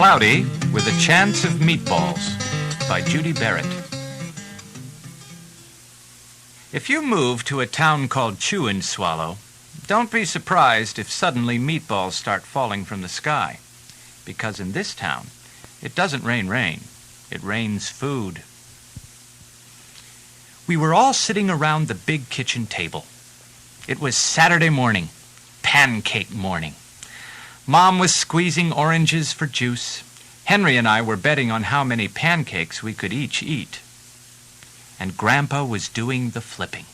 Cloudy with a Chance of Meatballs by Judy Barrett. If you move to a town called Chewandswallow, don't be surprised if suddenly meatballs start falling from the sky. Because in this town, it doesn't rain rain. It rains food. We were all sitting around the big kitchen table. It was Saturday morning, pancake morning. Mom was squeezing oranges for juice. Henry and I were betting on how many pancakes we could each eat. And Grandpa was doing the flipping.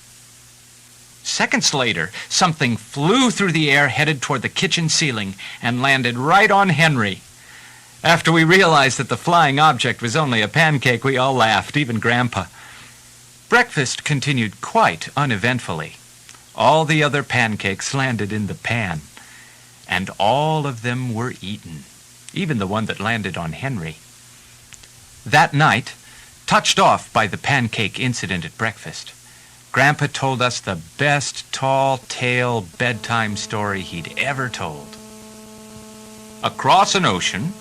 Seconds later, something flew through the air headed toward the kitchen ceiling and landed right on Henry. After we realized that the flying object was only a pancake, we all laughed, even Grandpa. Breakfast continued quite uneventfully. All the other pancakes landed in the pan, and all of them were eaten, even the one that landed on Henry. That night, touched off by the pancake incident at breakfast, Grandpa told us the best tall-tale bedtime story he'd ever told. Across an ocean,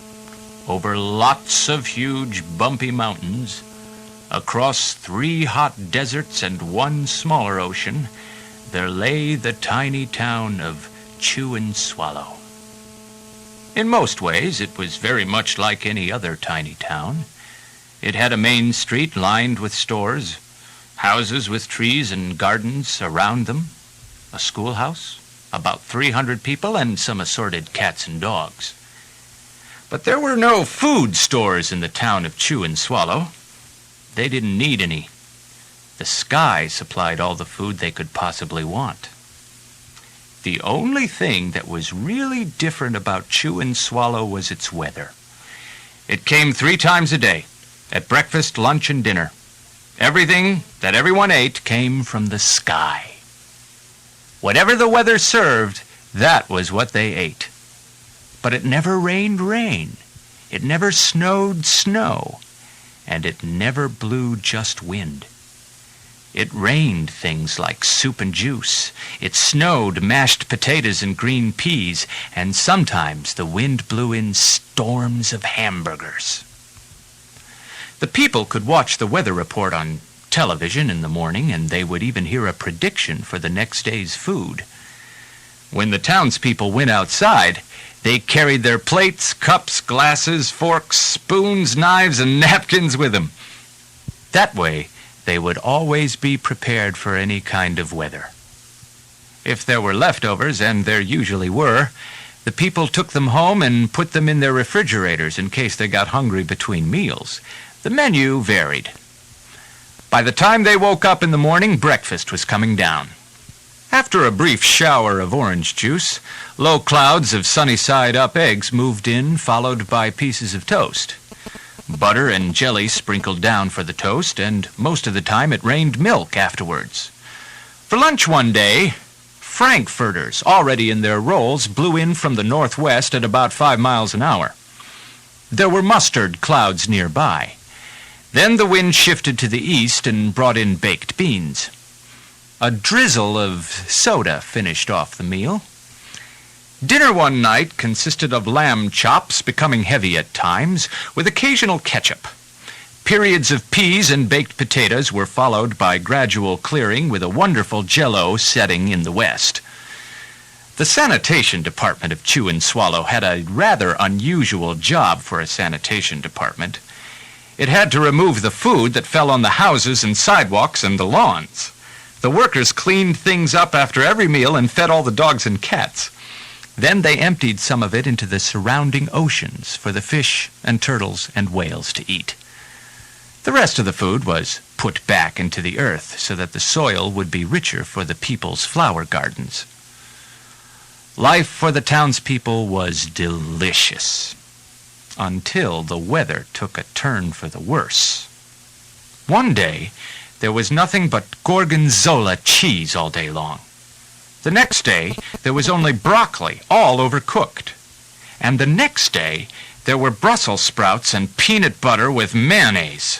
over lots of huge bumpy mountains, across 3 hot deserts and 1 smaller ocean, there lay the tiny town of Chewandswallow. In most ways, it was very much like any other tiny town. It had a main street lined with stores, houses with trees and gardens around them, a schoolhouse, about 300 people, and some assorted cats and dogs. But there were no food stores in the town of Chewandswallow. They didn't need any. The sky supplied all the food they could possibly want. The only thing that was really different about Chewandswallow was its weather. It came 3 times a day, at breakfast, lunch, and dinner. Everything that everyone ate came from the sky. Whatever the weather served, that was what they ate. But it never rained rain. It never snowed snow. And it never blew just wind. It rained things like soup and juice. It snowed mashed potatoes and green peas, and sometimes the wind blew in storms of hamburgers. The people could watch the weather report on television in the morning, and they would even hear a prediction for the next day's food. When the townspeople went outside, they carried their plates, cups, glasses, forks, spoons, knives, and napkins with them. That way, they would always be prepared for any kind of weather. If there were leftovers, and there usually were, the people took them home and put them in their refrigerators in case they got hungry between meals. The menu varied. By the time they woke up in the morning, breakfast was coming down. After a brief shower of orange juice, low clouds of sunny-side-up eggs moved in, followed by pieces of toast. Butter and jelly sprinkled down for the toast, and most of the time it rained milk afterwards. For lunch one day, Frankfurters, already in their rolls, blew in from the northwest at about 5 miles an hour. There were mustard clouds nearby. Then the wind shifted to the east and brought in baked beans. A drizzle of soda finished off the meal. Dinner one night consisted of lamb chops, becoming heavy at times, with occasional ketchup. Periods of peas and baked potatoes were followed by gradual clearing with a wonderful Jell-O setting in the west. The Sanitation Department of Chewandswallow had a rather unusual job for a sanitation department. It had to remove the food that fell on the houses and sidewalks and the lawns. The workers cleaned things up after every meal and fed all the dogs and cats. Then they emptied some of it into the surrounding oceans for the fish and turtles and whales to eat. The rest of the food was put back into the earth so that the soil would be richer for the people's flower gardens. Life for the townspeople was delicious, until the weather took a turn for the worse. One day, there was nothing but gorgonzola cheese all day long. The next day, there was only broccoli, all overcooked. And the next day, there were Brussels sprouts and peanut butter with mayonnaise.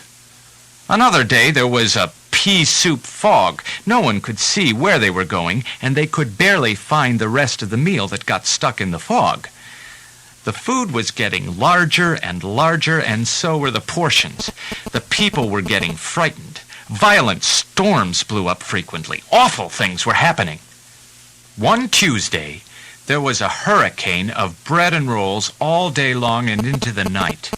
Another day, there was a pea soup fog. No one could see where they were going, and they could barely find the rest of the meal that got stuck in the fog. The food was getting larger and larger, and so were the portions. The people were getting frightened. Violent storms blew up frequently. Awful things were happening. One Tuesday, there was a hurricane of bread and rolls all day long and into the night.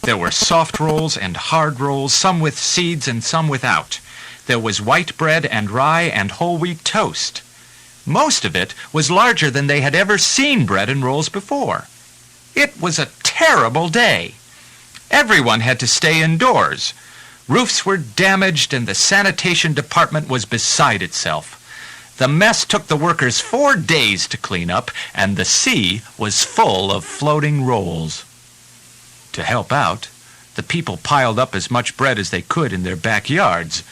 There were soft rolls and hard rolls, some with seeds and some without. There was white bread and rye and whole wheat toast. Most of it was larger than they had ever seen bread and rolls before. It was a terrible day. Everyone had to stay indoors. Roofs were damaged and the Sanitation Department was beside itself. The mess took the workers 4 days to clean up, and the sea was full of floating rolls. To help out, the people piled up as much bread as they could in their backyards.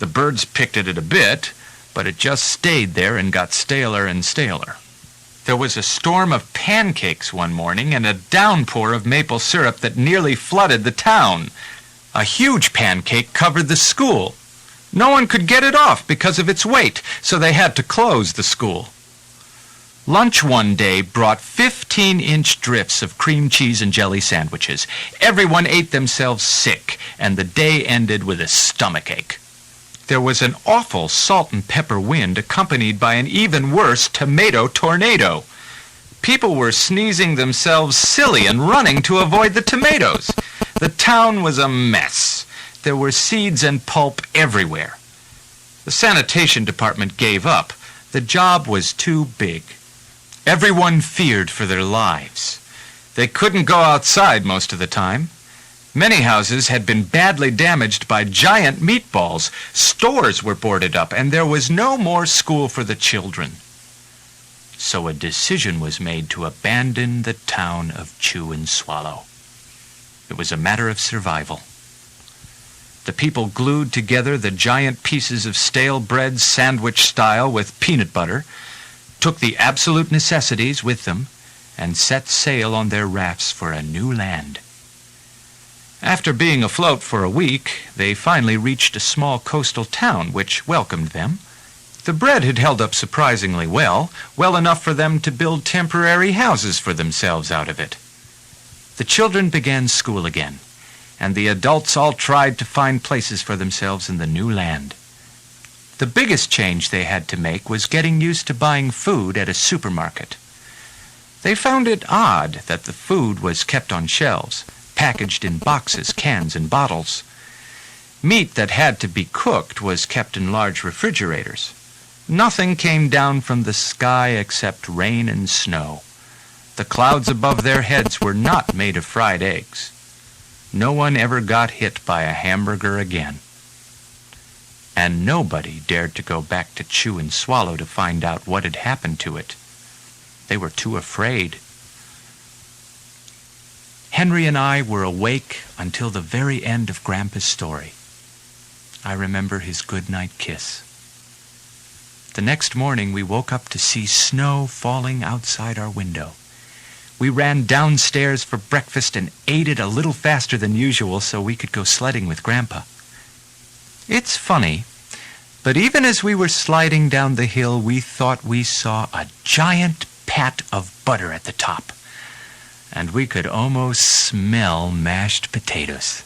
The birds picked at it a bit, but it just stayed there and got staler and staler. There was a storm of pancakes one morning and a downpour of maple syrup that nearly flooded the town. A huge pancake covered the school. No one could get it off because of its weight, so they had to close the school. Lunch one day brought 15-inch drifts of cream cheese and jelly sandwiches. Everyone ate themselves sick, and the day ended with a stomachache. There was an awful salt and pepper wind accompanied by an even worse tomato tornado. People were sneezing themselves silly and running to avoid the tomatoes. The town was a mess. There were seeds and pulp everywhere. The Sanitation Department gave up. The job was too big. Everyone feared for their lives. They couldn't go outside most of the time. Many houses had been badly damaged by giant meatballs. Stores were boarded up, and there was no more school for the children. So a decision was made to abandon the town of Chewandswallow. It was a matter of survival. The people glued together the giant pieces of stale bread sandwich style with peanut butter, took the absolute necessities with them, and set sail on their rafts for a new land. After being afloat for a week, they finally reached a small coastal town which welcomed them. The bread had held up surprisingly well enough for them to build temporary houses for themselves out of it. The children began school again, and the adults all tried to find places for themselves in the new land. The biggest change they had to make was getting used to buying food at a supermarket. They found it odd that the food was kept on shelves, packaged in boxes, cans, and bottles. Meat that had to be cooked was kept in large refrigerators. Nothing came down from the sky except rain and snow. The clouds above their heads were not made of fried eggs. No one ever got hit by a hamburger again. And nobody dared to go back to Chewandswallow to find out what had happened to it. They were too afraid. Henry and I were awake until the very end of Grandpa's story. I remember his good-night kiss. The next morning we woke up to see snow falling outside our window. We ran downstairs for breakfast and ate it a little faster than usual so we could go sledding with Grandpa. It's funny, but even as we were sliding down the hill, we thought we saw a giant pat of butter at the top, and we could almost smell mashed potatoes.